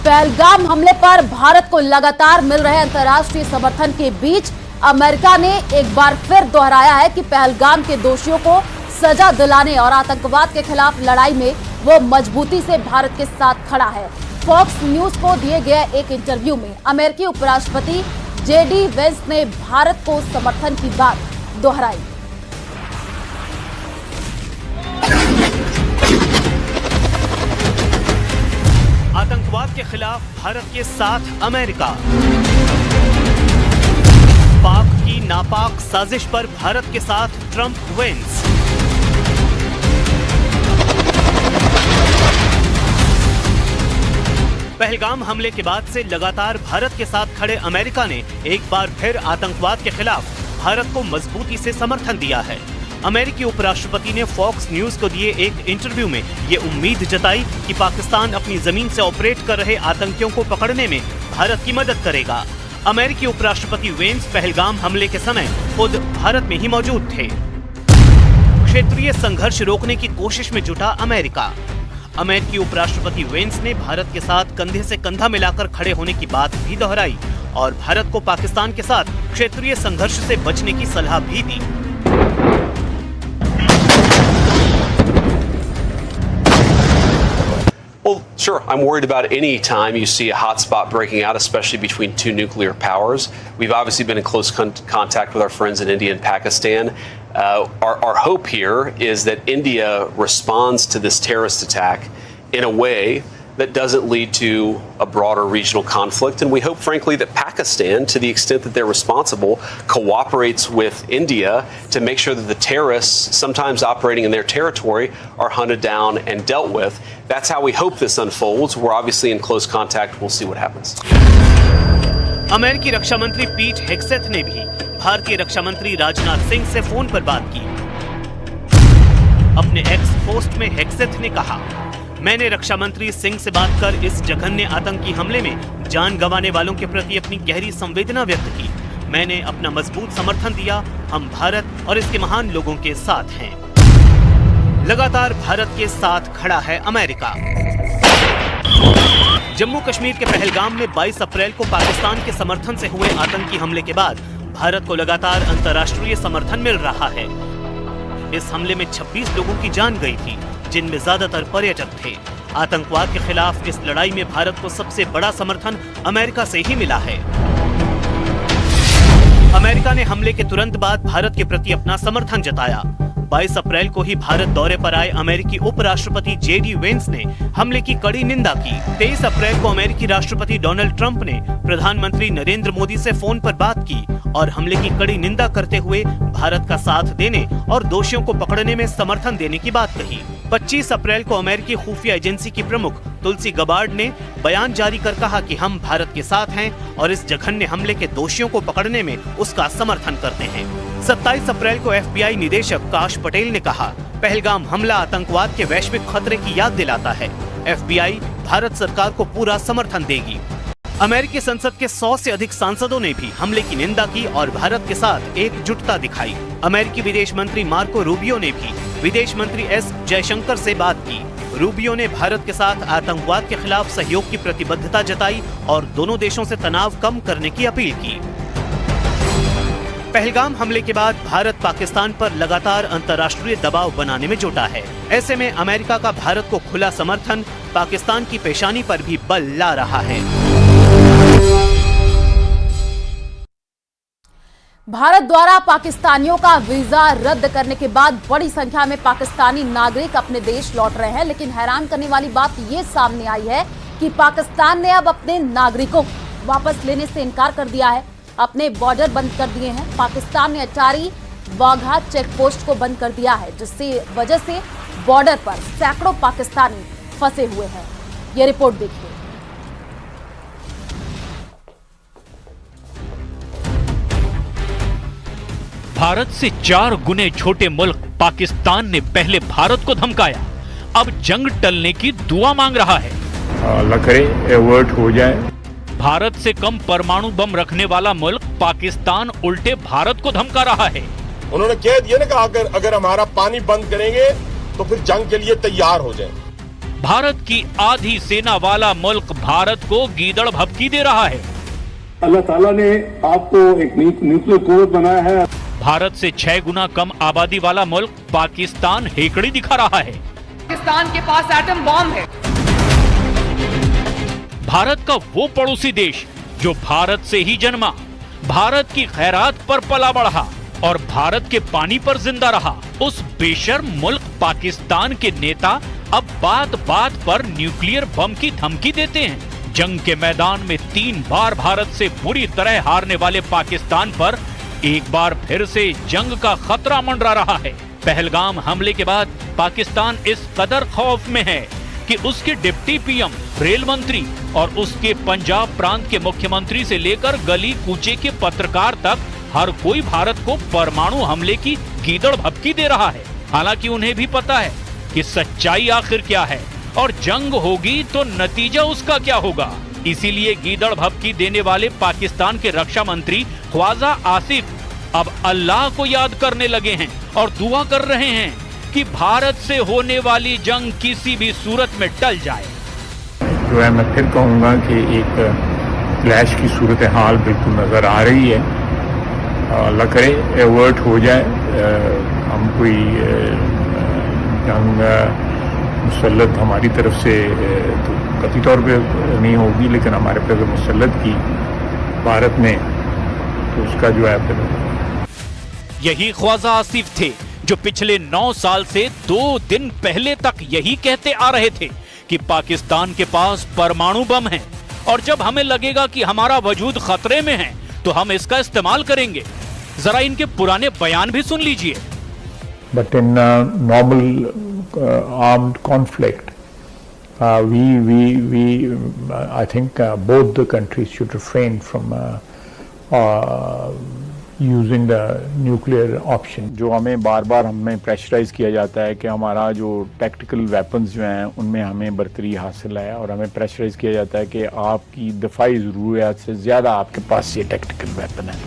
पहलगाम हमले पर भारत को लगातार मिल रहे अंतर्राष्ट्रीय समर्थन के बीच अमेरिका ने एक बार फिर दोहराया है कि पहलगाम के दोषियों को सजा दिलाने और आतंकवाद के खिलाफ लड़ाई में वो मजबूती से भारत के साथ खड़ा है। फॉक्स न्यूज को दिए गए एक इंटरव्यू में अमेरिकी उपराष्ट्रपति जेडी वेंस ने भारत को समर्थन की बात दोहराई। आतंकवाद के खिलाफ भारत के साथ अमेरिका। पाक की नापाक साजिश पर भारत के साथ ट्रंप वेंस। पहलगाम हमले के बाद से लगातार भारत के साथ खड़े अमेरिका ने एक बार फिर आतंकवाद के खिलाफ भारत को मजबूती से समर्थन दिया है। अमेरिकी उपराष्ट्रपति ने फॉक्स न्यूज को दिए एक इंटरव्यू में ये उम्मीद जताई कि पाकिस्तान अपनी जमीन से ऑपरेट कर रहे आतंकियों को पकड़ने में भारत की मदद करेगा। अमेरिकी उपराष्ट्रपति वेंस पहलगाम हमले के समय खुद भारत में ही मौजूद थे। क्षेत्रीय संघर्ष रोकने की कोशिश में जुटा अमेरिका। अमेरिकी उपराष्ट्रपति वेंस ने भारत के साथ कंधे से कंधा मिलाकर खड़े होने की बात भी दोहराई और भारत को पाकिस्तान के साथ क्षेत्रीय संघर्ष से बचने की सलाह भी दी। Well, sure. I'm worried about any time you see a hotspot breaking out, especially between two nuclear powers. We've obviously been in close contact with our friends in India and Pakistan. Our hope here is that India responds to this terrorist attack in a way that doesn't lead to a broader regional conflict. And we hope, frankly, that Pakistan, to the extent that they're responsible, cooperates with India to make sure that the terrorists, sometimes operating in their territory, are hunted down and dealt with. That's how we hope this unfolds. We're obviously in close contact. We'll see what happens. अमेरिकी रक्षा मंत्री पीट हेग्सेथ ने भी भारतीय रक्षा मंत्री राजनाथ सिंह से phone पर बात की। अपने एक्स पोस्ट में हेग्सेथ ने कहा, मैंने रक्षा मंत्री सिंह से बात कर इस जघन्य आतंकी हमले में जान गंवाने वालों के प्रति अपनी गहरी संवेदना व्यक्त की। मैंने अपना मजबूत समर्थन दिया। हम भारत और इसके महान लोगों के साथ हैं। लगातार भारत के साथ खड़ा है अमेरिका। जम्मू कश्मीर के पहलगाम में 22 अप्रैल को पाकिस्तान के समर्थन से हुए आतंकी हमले के बाद भारत को लगातार अंतर्राष्ट्रीय समर्थन मिल रहा है। इस हमले में 26 लोगों की जान गई थी, जिनमें ज्यादातर पर्यटक थे। आतंकवाद के खिलाफ इस लड़ाई में भारत को सबसे बड़ा समर्थन अमेरिका से ही मिला है। अमेरिका ने हमले के तुरंत बाद भारत के प्रति अपना समर्थन जताया। 22 अप्रैल को ही भारत दौरे पर आए अमेरिकी उपराष्ट्रपति जेडी वेंस ने हमले की कड़ी निंदा की। 23 अप्रैल को अमेरिकी राष्ट्रपति डोनाल्ड ट्रंप ने प्रधानमंत्री नरेंद्र मोदी से फोन पर बात की और हमले की कड़ी निंदा करते हुए भारत का साथ देने और दोषियों को पकड़ने में समर्थन देने की बात कही। 25 अप्रैल को अमेरिकी खुफिया एजेंसी की प्रमुख तुलसी गबार्ड ने बयान जारी कर कहा कि हम भारत के साथ हैं और इस जघन्य हमले के दोषियों को पकड़ने में उसका समर्थन करते हैं। 27 अप्रैल को FBI निदेशक काश पटेल ने कहा, पहलगाम हमला आतंकवाद के वैश्विक खतरे की याद दिलाता है। FBI भारत सरकार को पूरा समर्थन देगी। अमेरिकी संसद के 100 से अधिक सांसदों ने भी हमले की निंदा की और भारत के साथ एकजुटता दिखाई। अमेरिकी विदेश मंत्री मार्को रूबियो ने भी विदेश मंत्री एस जयशंकर से बात की। रूबियो ने भारत के साथ आतंकवाद के खिलाफ सहयोग की प्रतिबद्धता जताई और दोनों देशों से तनाव कम करने की अपील की। पहलगाम हमले के बाद भारत पाकिस्तान पर लगातार अंतर्राष्ट्रीय दबाव बनाने में जुटा है। ऐसे में अमेरिका का भारत को खुला समर्थन पाकिस्तान की पेशानी पर भी बल ला रहा है। भारत द्वारा पाकिस्तानियों का वीजा रद्द करने के बाद बड़ी संख्या में पाकिस्तानी नागरिक अपने देश लौट रहे हैं, लेकिन हैरान करने वाली बात ये सामने आई है कि पाकिस्तान ने अब अपने नागरिकों को वापस लेने से इनकार कर दिया है। अपने बॉर्डर बंद कर दिए हैं। पाकिस्तान ने अटारी वाघा चेक पोस्ट को बंद कर दिया है, जिससे वजह से बॉर्डर पर सैकड़ों पाकिस्तानी फंसे हुए हैं। ये रिपोर्ट देखिए। भारत से 4 गुने छोटे मुल्क पाकिस्तान ने पहले भारत को धमकाया, अब जंग टलने की दुआ मांग रहा है। अल्लाह करे एवर्ट हो जाए। भारत से कम परमाणु बम रखने वाला मुल्क पाकिस्तान उल्टे भारत को धमका रहा है। उन्होंने कह दिया ना कि अगर हमारा पानी बंद करेंगे तो फिर जंग के लिए तैयार हो जाए। भारत की आधी सेना वाला मुल्क भारत को गीदड़ भभकी दे रहा है। अल्लाह ताला ने आपको एक न्यूक्लियर कुव्वत बनाया है। भारत से 6 गुना कम आबादी वाला मुल्क पाकिस्तान हेकड़ी दिखा रहा है। पाकिस्तान के पास एटम बॉम्ब है। भारत का वो पड़ोसी देश जो भारत से ही जन्मा, भारत की खैरात पर पला बढ़ा और भारत के पानी पर जिंदा रहा, उस बेशर्म मुल्क पाकिस्तान के नेता अब बात बात पर न्यूक्लियर बम की धमकी देते हैं। जंग के मैदान में 3 बार भारत से बुरी तरह हारने वाले पाकिस्तान पर एक बार फिर से जंग का खतरा मंडरा रहा है। पहलगाम हमले के बाद पाकिस्तान इस कदर खौफ में है कि उसके डिप्टी पीएम, रेल मंत्री और उसके पंजाब प्रांत के मुख्यमंत्री से लेकर गली कूचे के पत्रकार तक हर कोई भारत को परमाणु हमले की गीदड़ भभकी दे रहा है। हालांकि उन्हें भी पता है कि सच्चाई आखिर क्या है और जंग होगी तो नतीजा उसका क्या होगा। इसीलिए गीदड़ भभकी देने वाले पाकिस्तान के रक्षा मंत्री ख्वाजा आसिफ अब अल्लाह को याद करने लगे हैं और दुआ कर रहे हैं कि भारत से होने वाली जंग किसी भी सूरत में टल जाए। जो है मैं फिर कहूँगा कि एक क्लैश की सूरत हाल बिल्कुल नज़र आ रही है। अल्लाह करे एवर्ट हो जाए, हम कोई जंग मुसल्लत हमारी तरफ से तो कतई तौर पे नहीं होगी, लेकिन हमारे पे अगर मुसल्लत की भारत ने तो उसका जो है फिर। यही ख्वाजा आसिफ थे जो पिछले 9 साल से 2 दिन पहले तक यही कहते आ रहे थे कि पाकिस्तान के पास परमाणु बम है और जब हमें लगेगा कि हमारा वजूद खतरे में है तो हम इसका इस्तेमाल करेंगे। जरा इनके पुराने बयान भी सुन लीजिए। But in normal armed conflict, I think both the countries should refrain from using the nuclear option. जो हमें बार बार हमें प्रेशराइज किया जाता है कि हमारा जो टैक्टिकल वेपन्स जो हैं उनमें हमें बरतरी हासिल है, और हमें प्रेशराइज किया जाता है कि आपकी दफाई ज़रूरियात से ज़्यादा आपके पास ये टैक्टिकल वेपन है।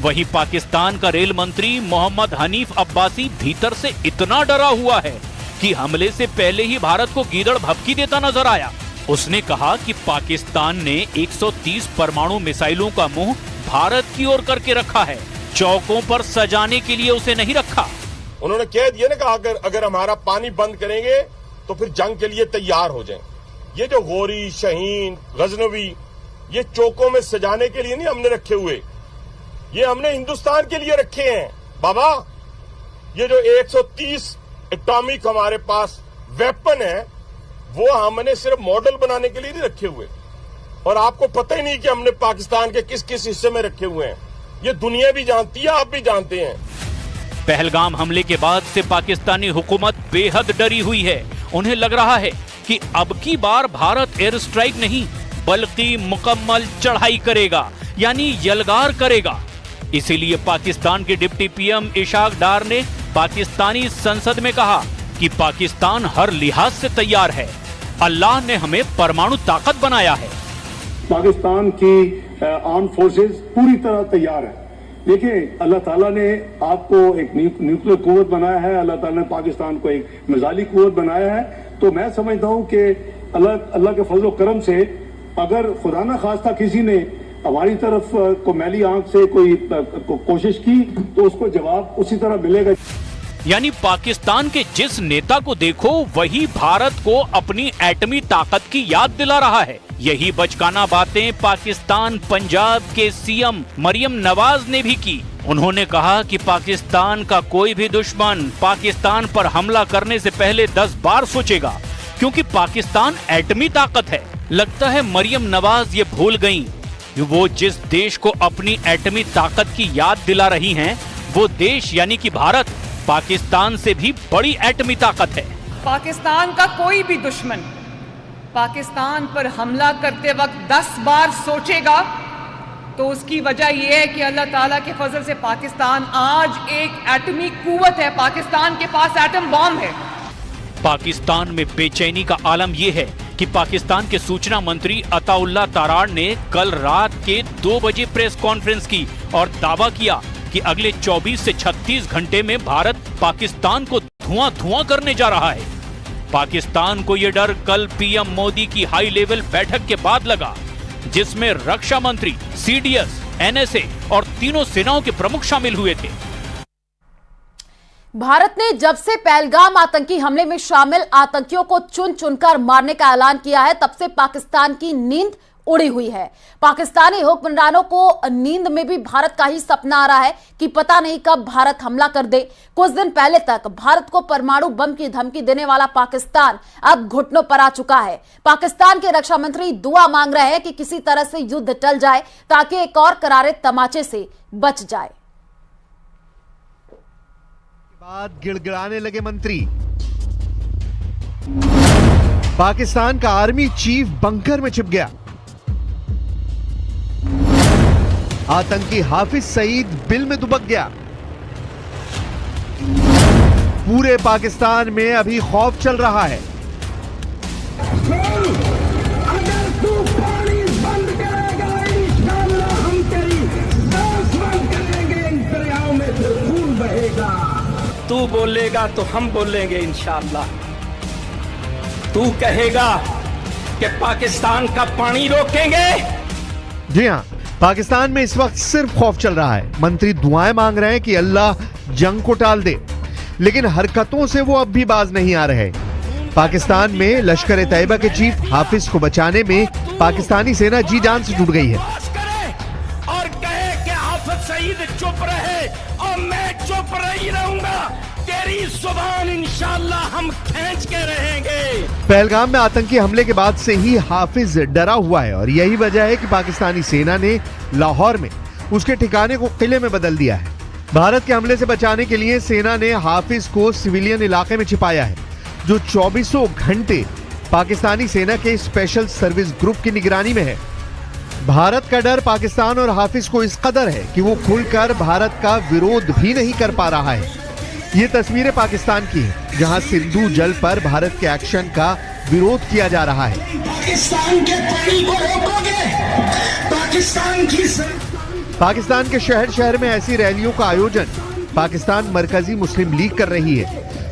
वहीं पाकिस्तान का रेल मंत्री मोहम्मद हनीफ अब्बासी भीतर से इतना डरा हुआ है कि हमले से पहले ही भारत को गीदड़ भभकी देता नजर आया। उसने कहा कि पाकिस्तान ने 130 परमाणु मिसाइलों का मुंह भारत की ओर करके रखा है, चौकों पर सजाने के लिए उसे नहीं रखा। उन्होंने कह दिया ना कि अगर हमारा पानी बंद करेंगे तो फिर जंग के लिए तैयार हो जाएं। ये जो गोरी, शाहीन, गजनवी, ये चौकों में सजाने के लिए नहीं हमने रखे हुए, ये हमने हिंदुस्तान के लिए रखे हैं बाबा। ये जो 130 एटॉमिक हमारे पास वेपन है वो हमने सिर्फ मॉडल बनाने के लिए नहीं रखे हुए, और आपको पता ही नहीं कि हमने पाकिस्तान के किस किस हिस्से में रखे हुए हैं। ये दुनिया भी जानती है, आप भी जानते हैं। पहलगाम हमले के बाद से पाकिस्तानी हुकूमत बेहद डरी हुई है। उन्हें लग रहा है कि अब की बार भारत एयर स्ट्राइक नहीं बल्कि मुकम्मल चढ़ाई करेगा, यानी यलगार करेगा। इसीलिए पाकिस्तान के डिप्टी पीएम इशाक डार ने पाकिस्तानी संसद में कहा कि पाकिस्तान हर लिहाज से तैयार है, अल्लाह ने हमें परमाणु ताकत बनाया है। पाकिस्तान की आर्म फोर्सेस पूरी तरह तैयार है। देखिए, अल्लाह ताला ने आपको एक न्यूक्लियर कुव्वत बनाया है, अल्लाह ताला ने पाकिस्तान को एक मिसाइली कुव्वत बनाया है। तो मैं समझता हूं कि अल्लाह के फजल करम से अगर खुदा न खास्ता किसी ने हमारी तरफ को मैली आंख से कोई कोशिश की तो उसको जवाब उसी तरह मिलेगा। यानी पाकिस्तान के जिस नेता को देखो वही भारत को अपनी एटमी ताकत की याद दिला रहा है। यही बचकाना बातें पाकिस्तान पंजाब के सीएम मरियम नवाज ने भी की। उन्होंने कहा कि पाकिस्तान का कोई भी दुश्मन पाकिस्तान पर हमला करने से पहले 10 बार सोचेगा, क्योंकि पाकिस्तान एटमी ताकत है। लगता है मरियम नवाज ये भूल गयी कि वो जिस देश को अपनी एटमी ताकत की याद दिला रही हैं, वो देश यानी कि भारत पाकिस्तान से भी बड़ी एटमी ताकत है। पाकिस्तान का कोई भी दुश्मन पाकिस्तान पर हमला करते वक्त 10 बार सोचेगा तो उसकी वजह यह है कि अल्लाह ताला के फजल से पाकिस्तान आज एक एटमी कुव्वत है। पाकिस्तान के पास एटम बॉम्ब है। पाकिस्तान में बेचैनी का आलम यह है कि पाकिस्तान के सूचना मंत्री अताउल्लाह ताराड़ ने कल रात के 2 बजे प्रेस कॉन्फ्रेंस की और दावा किया कि अगले 24 से 36 घंटे में भारत पाकिस्तान को धुआं धुआं करने जा रहा है। पाकिस्तान को यह डर कल पीएम मोदी की हाई लेवल बैठक के बाद लगा, जिसमें रक्षा मंत्री, सीडीएस, एनएसए और तीनों सेनाओं के प्रमुख शामिल हुए थे। भारत ने जब से पहलगाम आतंकी हमले में शामिल आतंकियों को चुन चुनकर मारने का ऐलान किया है, तब से पाकिस्तान की नींद उड़ी हुई है। पाकिस्तानी हुक्मरानों को नींद में भी भारत का ही सपना आ रहा है कि पता नहीं कब भारत हमला कर दे। कुछ दिन पहले तक भारत को परमाणु बम की धमकी देने वाला पाकिस्तान अब घुटनों पर आ चुका है। पाकिस्तान के रक्षा मंत्री दुआ मांग रहे हैं कि किसी तरह से युद्ध टल जाए ताकि एक और करारे तमाचे से बच जाए। बाद गिड़गिड़ाने लगे मंत्री। पाकिस्तान का आर्मी चीफ बंकर में छिप गया। आतंकी हाफिज सईद बिल में दुबक गया। पूरे पाकिस्तान में अभी खौफ चल रहा है। अगर तू पानी बंद करेगा इंशाअल्लाह हम तेरी सांस बंद करेंगे, इन दरियाओं में फिर खून बहेगा। तू बोलेगा तो हम बोलेंगे इंशाअल्लाह। तू कहेगा कि पाकिस्तान का पानी रोकेंगे। जी हां, पाकिस्तान में इस वक्त सिर्फ खौफ चल रहा है। मंत्री दुआएं मांग रहे हैं कि अल्लाह जंग को टाल दे, लेकिन हरकतों से वो अब भी बाज नहीं आ रहे। पाकिस्तान में लश्कर तैयबा के चीफ हाफिज को बचाने में पाकिस्तानी सेना जी जान से जुट गई है। और कहे कि हाफिज सईद चुप रहे और मैं चुप नहीं रहूंगा, तेरी जुबान इंशाअल्लाह हम खींच के रहेंगे। पहलगाम में आतंकी हमले के बाद से ही हाफिज डरा हुआ है और यही वजह है कि पाकिस्तानी सेना ने लाहौर में उसके ठिकाने को किले में बदल दिया है। भारत के हमले से बचाने के लिए सेना ने हाफिज को सिविलियन इलाके में छिपाया है, जो 24 घंटे पाकिस्तानी सेना के स्पेशल सर्विस ग्रुप की निगरानी में है। भारत का डर पाकिस्तान और हाफिज को इस कदर है कि वो खुलकर भारत का विरोध भी नहीं कर पा रहा है। ये तस्वीरें पाकिस्तान की हैं, जहां सिंधु जल पर भारत के एक्शन का विरोध किया जा रहा है। पाकिस्तान के पानी को रोकोगे, पाकिस्तान के शहर शहर में ऐसी रैलियों का आयोजन पाकिस्तान मरकजी मुस्लिम लीग कर रही है,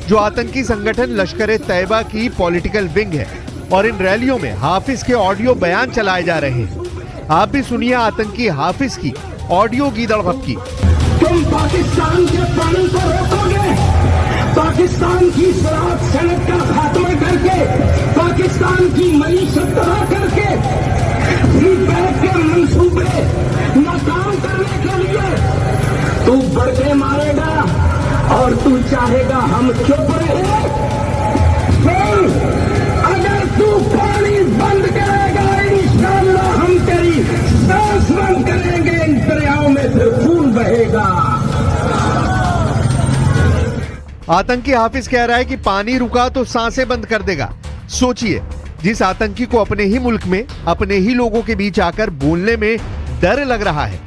जो आतंकी संगठन लश्कर तैयबा की पॉलिटिकल विंग है, और इन रैलियों में हाफिज के ऑडियो बयान चलाए जा रहे हैं। आप भी सुनिए आतंकी हाफिज की ऑडियो गीदड़ भक्की। तुम पाकिस्तान के पानी को रोकोगे, पाकिस्तान की सराहत सनत का खात्मा करके, पाकिस्तान की मईशत तबाह करके, सीपैक के मंसूबे नाकाम करने के लिए तू बढ़ के मारेगा और तू चाहेगा हम चुप रहे। अगर तू पानी बंद करेगा इंशाअल्लाह हम तेरी सांस बंद करेंगे, इन दरियाओं में फिर खून बहेगा। आतंकी हाफिज कह रहा है कि पानी रुका तो सांसें बंद कर देगा। सोचिए, जिस आतंकी को अपने ही मुल्क में अपने ही लोगों के बीच आकर बोलने में डर लग रहा है,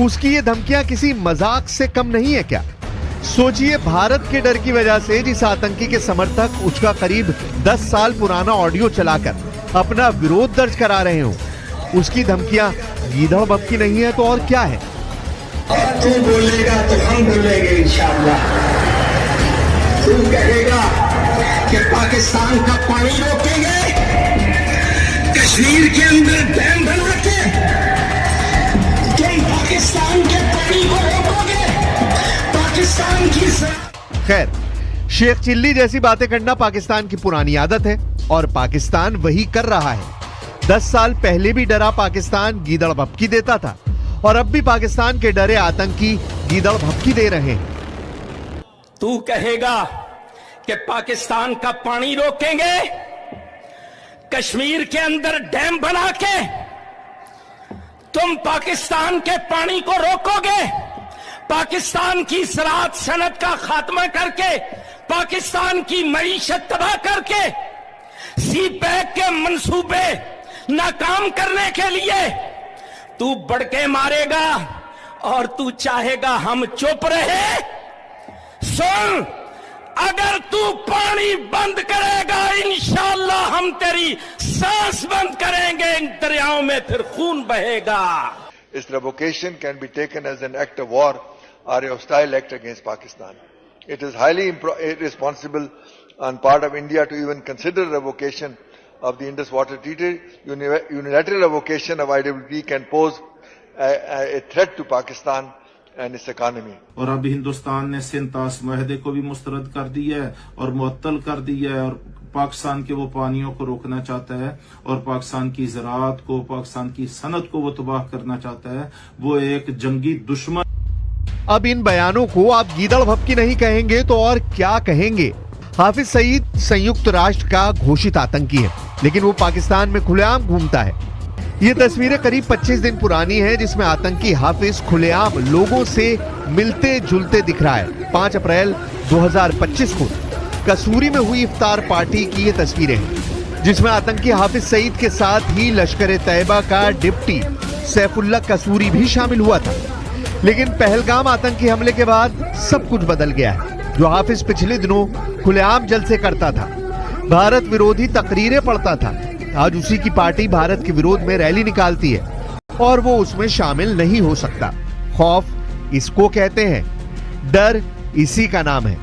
उसकी ये धमकियां किसी मजाक से कम नहीं है क्या? सोचिए, भारत के डर की वजह से जिस आतंकी के समर्थक उसका करीब 10 साल पुराना ऑडियो चलाकर अपना विरोध दर्ज करा रहे हो, उसकी धमकियां गीदड़ भक्की नहीं है तो और क्या है? तू बोलेगा तो हम बोलेंगे इंशाअल्लाह। तू कहेगा कि पाकिस्तान का पानी रोकेंगे, कश्मीर के अंदर डैम बना के तुम पाकिस्तान के पानी को रोकोगे, पाकिस्तान की। खैर, शेख चिल्ली जैसी बातें करना पाकिस्तान की पुरानी आदत है और पाकिस्तान वही कर रहा है। 10 साल पहले भी डरा पाकिस्तान गीदड़ भपकी देता था और अब भी पाकिस्तान के डरे आतंकी गीदड़ भपकी दे रहे हैं। तू कहेगा कि पाकिस्तान का पानी रोकेंगे, कश्मीर के अंदर डैम बना के तुम पाकिस्तान के पानी को रोकोगे, पाकिस्तान की ज़राअत सनत का खात्मा करके, पाकिस्तान की मईशत तबाह करके, सीपैक के मंसूबे नाकाम करने के लिए तू बढ़ के मारेगा और तू चाहेगा हम चुप रहे। सुन, अगर तू पानी बंद करेगा इंशाअल्लाह हम तेरी सांस बंद करेंगे, इन दरियाओं में फिर खून बहेगा। This revocation can be taken as an act of war or a hostile act against Pakistan. It is highly irresponsible on part of India to even consider revocation of the Indus Water Treaty. Unilateral revocation of IWP can pose a threat to Pakistan and its economy. और अब हिंदुस्तान ने सिंतास मुआहदे को भी मुस्तरद कर दिया है और मुअत्तल कर दिया है और पाकिस्तान के वो पानियों को रोकना चाहता है और पाकिस्तान की ज़राअत को, पाकिस्तान की सनत को वो तबाह करना चाहता है। वो एक जंगी दुश्मन। अब इन बयानों को आप गीदड़ भपकी नहीं कहेंगे तो और क्या कहेंगे? हाफिज सईद संयुक्त राष्ट्र का घोषित आतंकी है, लेकिन वो पाकिस्तान में खुलेआम घूमता है। ये तस्वीरें करीब 25 दिन पुरानी हैं, जिसमें आतंकी हाफिज खुलेआम लोगों से मिलते जुलते दिख रहा है। 5 अप्रैल 2025 को कसूरी में हुई इफ्तार पार्टी की ये तस्वीरें हैं, जिसमें आतंकी हाफिज सईद के साथ ही लश्कर तैयबा का डिप्टी सैफुल्लाह कसूरी भी शामिल हुआ था। लेकिन पहलगाम आतंकी हमले के बाद सब कुछ बदल गया है। जो हाफिज पिछले दिनों खुलेआम जलसे करता था, भारत विरोधी तकरीरें पढ़ता था, आज उसी की पार्टी भारत के विरोध में रैली निकालती है और वो उसमें शामिल नहीं हो सकता। खौफ इसको कहते हैं, डर इसी का नाम है।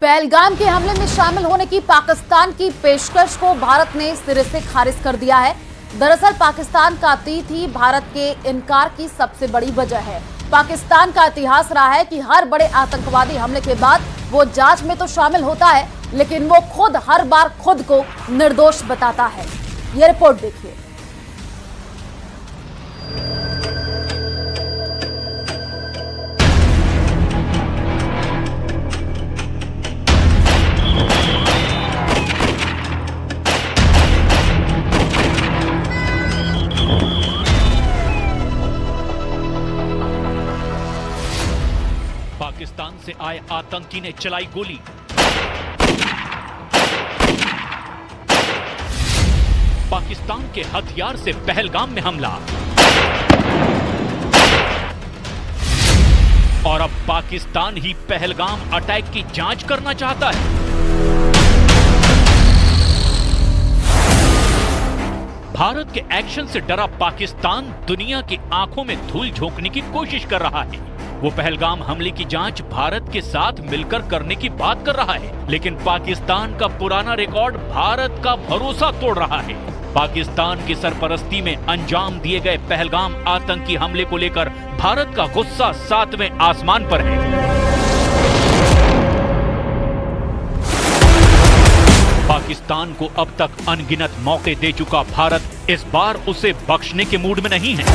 पहलगाम के हमले में शामिल होने की पाकिस्तान की पेशकश को भारत ने सिरे से खारिज कर दिया है। दरअसल पाकिस्तान का अतीत ही भारत के इनकार की सबसे बड़ी वजह है। पाकिस्तान का इतिहास रहा है कि हर बड़े आतंकवादी हमले के बाद वो जांच में तो शामिल होता है, लेकिन वो खुद हर बार खुद को निर्दोष बताता है। ये रिपोर्ट देखिए। पाकिस्तान से आए आतंकी ने चलाई गोली। पाकिस्तान के हथियार से पहलगाम में हमला और अब पाकिस्तान ही पहलगाम अटैक की जांच करना चाहता है। भारत के एक्शन से डरा पाकिस्तान दुनिया की आंखों में धूल झोंकने की कोशिश कर रहा है। वो पहलगाम हमले की जांच भारत के साथ मिलकर करने की बात कर रहा है, लेकिन पाकिस्तान का पुराना रिकॉर्ड भारत का भरोसा तोड़ रहा है। पाकिस्तान की सरपरस्ती में अंजाम दिए गए पहलगाम आतंकी हमले को लेकर भारत का गुस्सा 7वें आसमान पर है। पाकिस्तान को अब तक अनगिनत मौके दे चुका भारत इस बार उसे बख्शने के मूड में नहीं है।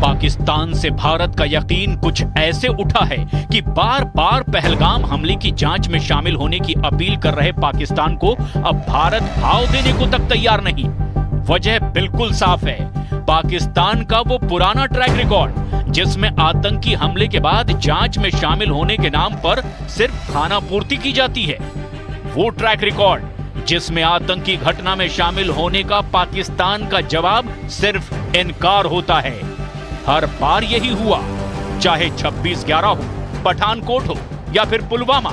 पाकिस्तान से भारत का यकीन कुछ ऐसे उठा है कि बार बार पहलगाम हमले की जांच में शामिल होने की अपील कर रहे पाकिस्तान को अब भारत भाव देने को तक तैयार नहीं। वजह बिल्कुल साफ है, पाकिस्तान का वो पुराना ट्रैक रिकॉर्ड जिसमें आतंकी हमले के बाद जांच में शामिल होने के नाम पर सिर्फ खाना पूर्ति की जाती है। वो ट्रैक रिकॉर्ड जिसमें आतंकी घटना में शामिल होने का पाकिस्तान का जवाब सिर्फ इनकार होता है। हर बार यही हुआ, चाहे 26/11 हो, पठानकोट हो या फिर पुलवामा।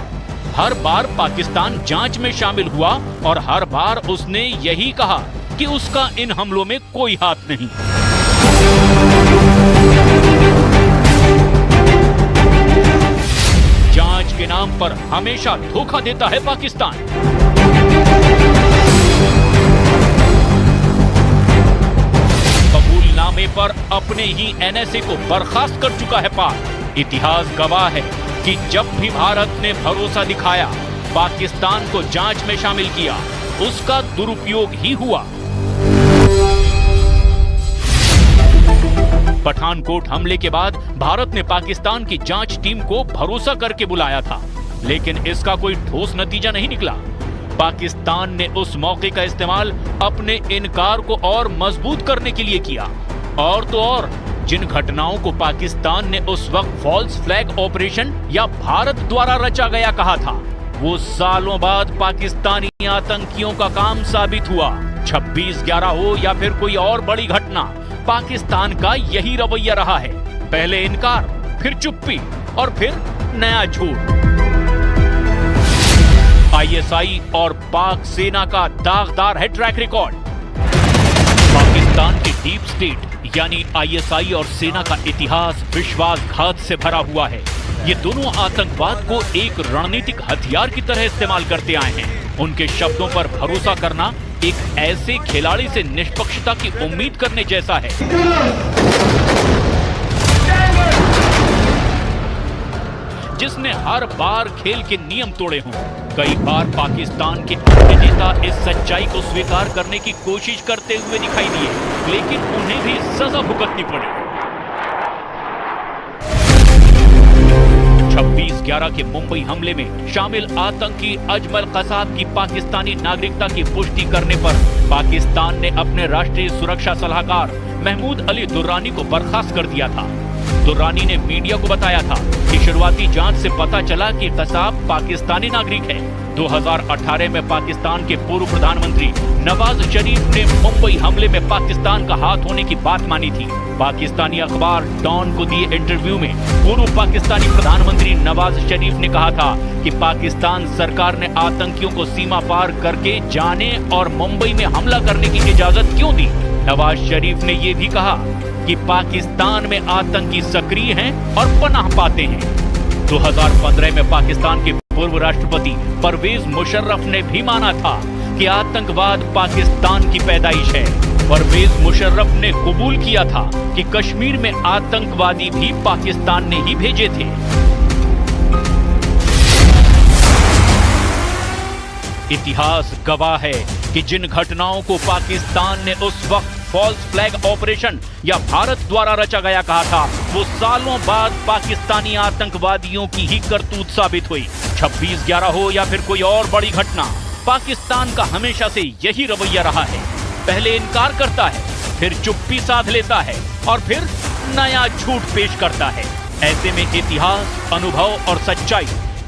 हर बार पाकिस्तान जांच में शामिल हुआ और हर बार उसने यही कहा कि उसका इन हमलों में कोई हाथ नहीं। जांच के नाम पर हमेशा धोखा देता है पाकिस्तान। कबूलनामे पर अपने ही एनएसए को बर्खास्त कर चुका है पाक। इतिहास गवाह है कि जब भी भारत ने भरोसा दिखाया, पाकिस्तान को जांच में शामिल किया, उसका दुरुपयोग ही हुआ। पठानकोट हमले के बाद भारत ने पाकिस्तान की जांच टीम को भरोसा करके बुलाया था, लेकिन इसका कोई ठोस नतीजा नहीं निकला। पाकिस्तान ने उस मौके का इस्तेमाल अपने इनकार को और मजबूत करने के लिए किया। और तो और जिन घटनाओं को पाकिस्तान ने उस वक्त फॉल्स फ्लैग ऑपरेशन या भारत द्वारा रचा गया कहा था, वो सालों बाद पाकिस्तानी आतंकियों का काम साबित हुआ। 26/11 हो या फिर कोई और बड़ी घटना, पाकिस्तान का यही रवैया रहा है। पहले इनकार, फिर चुप्पी और फिर नया झूठ। आईएसआई और पाक सेना का दागदार है ट्रैक रिकॉर्ड। पाकिस्तान की डीप स्टेट यानी आईएसआई और सेना का इतिहास विश्वासघात से भरा हुआ है। ये दोनों आतंकवाद को एक रणनीतिक हथियार की तरह इस्तेमाल करते आए हैं। उनके शब्दों पर भरोसा करना एक ऐसे खिलाड़ी से निष्पक्षता की उम्मीद करने जैसा है जिसने हर बार खेल के नियम तोड़े हों। कई बार पाकिस्तान के अन्य नेता इस सच्चाई को स्वीकार करने की कोशिश करते हुए दिखाई दिए, लेकिन उन्हें भी सजा भुगतनी पड़ी। 26/11 के मुंबई हमले में शामिल आतंकी अजमल कसाब की पाकिस्तानी नागरिकता की पुष्टि करने पर पाकिस्तान ने अपने राष्ट्रीय सुरक्षा सलाहकार महमूद अली दुर्रानी को बर्खास्त कर दिया था। दुर्रानी ने मीडिया को बताया था कि शुरुआती जांच से पता चला कि कसाब पाकिस्तानी नागरिक है। 2018 में पाकिस्तान के पूर्व प्रधानमंत्री नवाज शरीफ ने मुंबई हमले में पाकिस्तान का हाथ होने की बात मानी थी। पाकिस्तानी अखबार डॉन को दिए इंटरव्यू में पूर्व पाकिस्तानी प्रधानमंत्री नवाज शरीफ ने कहा था कि पाकिस्तान सरकार ने आतंकियों को सीमा पार करके जाने और मुंबई में हमला करने की इजाजत क्यों दी। नवाज शरीफ ने यह भी कहा कि पाकिस्तान में आतंकी सक्रिय हैं और पनाह पाते हैं। 2015 में पाकिस्तान के पूर्व राष्ट्रपति परवेज मुशर्रफ ने भी माना था कि आतंकवाद पाकिस्तान की पैदाइश है। परवेज मुशर्रफ ने कबूल किया था कि कश्मीर में आतंकवादी भी पाकिस्तान ने ही भेजे थे। इतिहास गवाह है कि जिन घटनाओं को पाकिस्तान ने उस वक्त फॉल्स फ्लैग ऑपरेशन या भारत द्वारा रचा गया कहा था, वो सालों बाद पाकिस्तानी आतंकवादियों की ही करतूत साबित हुई। 26/11 हो या फिर कोई और बड़ी घटना, पाकिस्तान का हमेशा से यही रवैया रहा है। पहले इनकार करता है, फिर चुप्पी साध लेता है और फिर नया झूठ पेश करता है। ऐसे में इतिहास, अनुभव और सच्चाई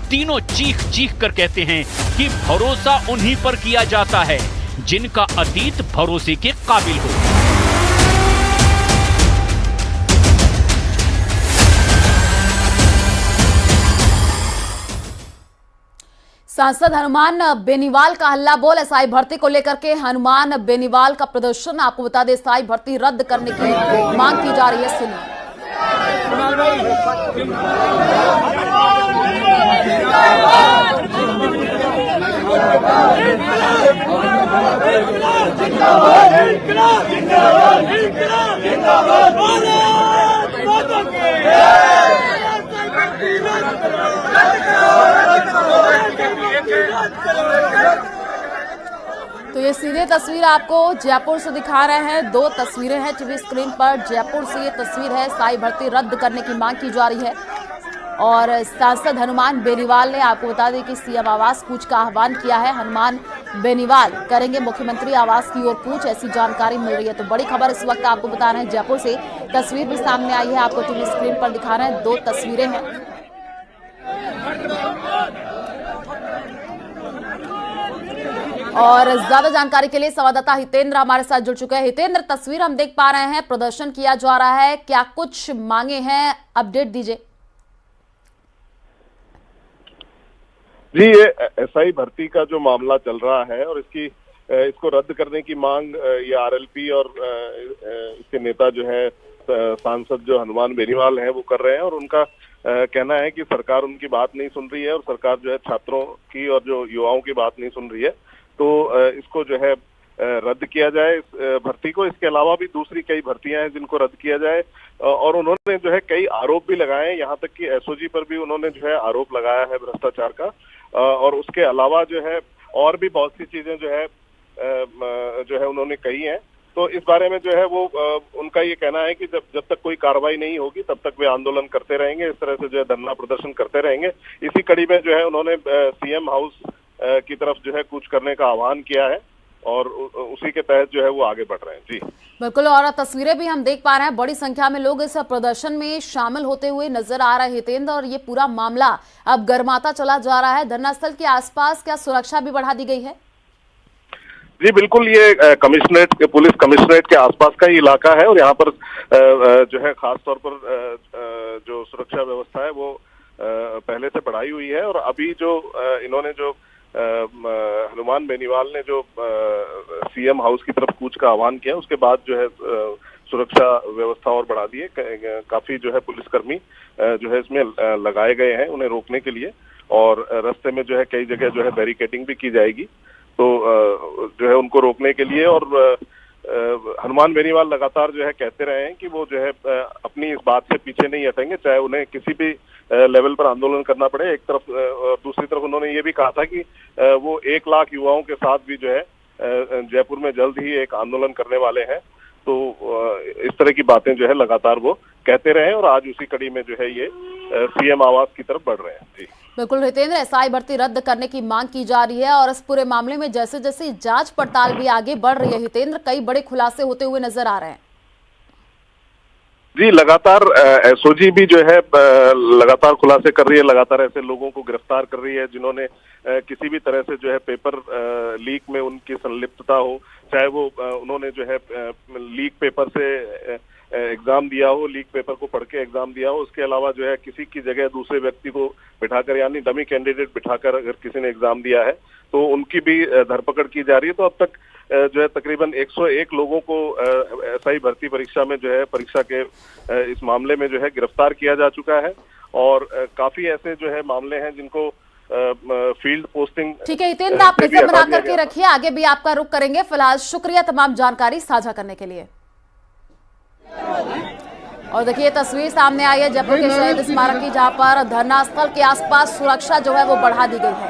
तीनों चीख चीख कर कहते हैं कि भरोसा उन्हीं पर किया जाता है जिनका अतीत भरोसे के काबिल हो। सांसद हनुमान बेनीवाल का हल्ला बोल एसआई भर्ती को लेकर के हनुमान बेनीवाल का प्रदर्शन। आपको बता दें एसआई भर्ती रद्द करने की मांग की जा रही है। सुनिए। तो ये सीधे तस्वीर आपको जयपुर से दिखा रहे हैं। दो तस्वीरें हैं टीवी स्क्रीन पर। जयपुर से ये तस्वीर है, एसआई भर्ती रद्द करने की मांग की जा रही है और सांसद हनुमान बेनीवाल ने, आपको बता दें कि सीएम आवास कूच का आह्वान किया है। हनुमान बेनीवाल करेंगे मुख्यमंत्री आवास की ओर कूच, ऐसी जानकारी मिल रही है। तो बड़ी खबर इस वक्त आपको बता रहे हैं जयपुर से। तस्वीर भी सामने आई है, आपको टीवी स्क्रीन पर दिखा रहे हैं। दो तस्वीरें हैं। और ज्यादा जानकारी के लिए संवाददाता हितेंद्र हमारे साथ जुड़ चुके हैं। हितेंद्र, तस्वीर हम देख पा रहे हैं, प्रदर्शन किया जा रहा है, क्या कुछ मांगे हैं, अपडेट दीजिए। जी, ये एसआई भर्ती का जो मामला चल रहा है और इसको रद्द करने की मांग ये आरएलपी और इसके नेता जो है सांसद जो हनुमान बेनीवाल हैं वो कर रहे हैं और उनका कहना है कि सरकार उनकी बात नहीं सुन रही है और सरकार जो है छात्रों की और जो युवाओं की बात नहीं सुन रही है। तो इसको जो है रद्द किया जाए इस भर्ती को। इसके अलावा भी दूसरी कई भर्तियां हैं जिनको रद्द किया जाए और उन्होंने जो है कई आरोप भी लगाए हैं। यहाँ तक कि एसओजी पर भी उन्होंने जो है आरोप लगाया है भ्रष्टाचार का और उसके अलावा जो है और भी बहुत सी चीजें जो है उन्होंने कही हैं। तो इस बारे में जो है वो उनका ये कहना है कि जब तक कोई कार्रवाई नहीं होगी तब तक वे आंदोलन करते रहेंगे, इस तरह से जो है धरना प्रदर्शन करते रहेंगे। इसी कड़ी में जो है उन्होंने सीएम हाउस की तरफ जो है कूच करने का आह्वान किया है और उसी के तहत जो है वो आगे बढ़ रहे हैं। जी बिल्कुल, और तस्वीरें भी हम देख पा रहे हैं, बड़ी संख्या में लोग इस प्रदर्शन में शामिल होते हुए नजर आ रहे हैं हितेंद्र। और ये पूरा मामला अब गर्माता चला जा रहा है। धरना स्थल के आसपास क्या सुरक्षा भी बढ़ा दी गई है? जी बिल्कुल, ये कमिश्नरेट, पुलिस कमिश्नरेट के आसपास का ही इलाका है और यहाँ पर जो है खास तौर पर जो सुरक्षा व्यवस्था है वो पहले से बढ़ाई हुई है। और अभी जो इन्होंने जो हनुमान बेनीवाल ने जो सीएम हाउस की तरफ कूच का आह्वान किया उसके बाद जो है सुरक्षा व्यवस्था और बढ़ा दी है। काफी जो है पुलिसकर्मी जो है इसमें लगाए गए हैं उन्हें रोकने के लिए, और रास्ते में जो है कई जगह जो है बैरिकेडिंग भी की जाएगी, तो जो है उनको रोकने के लिए। और हनुमान बेनीवाल लगातार जो है कहते रहे हैं कि वो जो है अपनी इस बात से पीछे नहीं हटेंगे, चाहे उन्हें किसी भी लेवल पर आंदोलन करना पड़े। एक तरफ दूसरी तरफ उन्होंने ये भी कहा था कि वो 1 लाख युवाओं के साथ भी जो है जयपुर में जल्द ही एक आंदोलन करने वाले हैं। तो इस तरह की बातें जो है लगातार वो कहते रहे, और आज उसी कड़ी में जो है ये सीएम आवास की तरफ बढ़ रहे हैं। जी बिल्कुल हितेंद्र, एसआई भर्ती रद्द करने की मांग की जा रही है, और इस पूरे मामले में जैसे जैसे जांच पड़ताल भी आगे बढ़ रही है हितेंद्र, कई बड़े खुलासे होते हुए नजर आ रहे हैं। जी लगातार एसओजी भी जो है लगातार खुलासे कर रही है, लगातार ऐसे लोगों को गिरफ्तार कर रही है जिन्होंने किसी भी तरह से जो है पेपर लीक में उनकी संलिप्तता हो, चाहे वो उन्होंने जो है लीक पेपर से एग्जाम दिया हो, लीक पेपर को पढ़ के एग्जाम दिया हो, उसके अलावा जो है किसी की जगह दूसरे व्यक्ति को बिठाकर, यानी डमी कैंडिडेट बिठाकर अगर किसी ने एग्जाम दिया है तो उनकी भी धरपकड़ की जा रही है। तो अब तक जो है तकरीबन 101 लोगों को एसआई भर्ती परीक्षा में जो है परीक्षा के इस मामले में जो है गिरफ्तार किया जा चुका है, और काफी ऐसे जो है मामले हैं जिनको फील्ड पोस्टिंग। ठीक है हितेंद्र, आप नजर बना करके रखिए, आगे भी आपका रुख करेंगे। फिलहाल शुक्रिया तमाम जानकारी साझा करने के लिए। और देखिए तस्वीर सामने आई है जयपुर के शहीद स्मारक की, जहां पर धरना स्थल के आसपास सुरक्षा जो है वो बढ़ा दी गई है।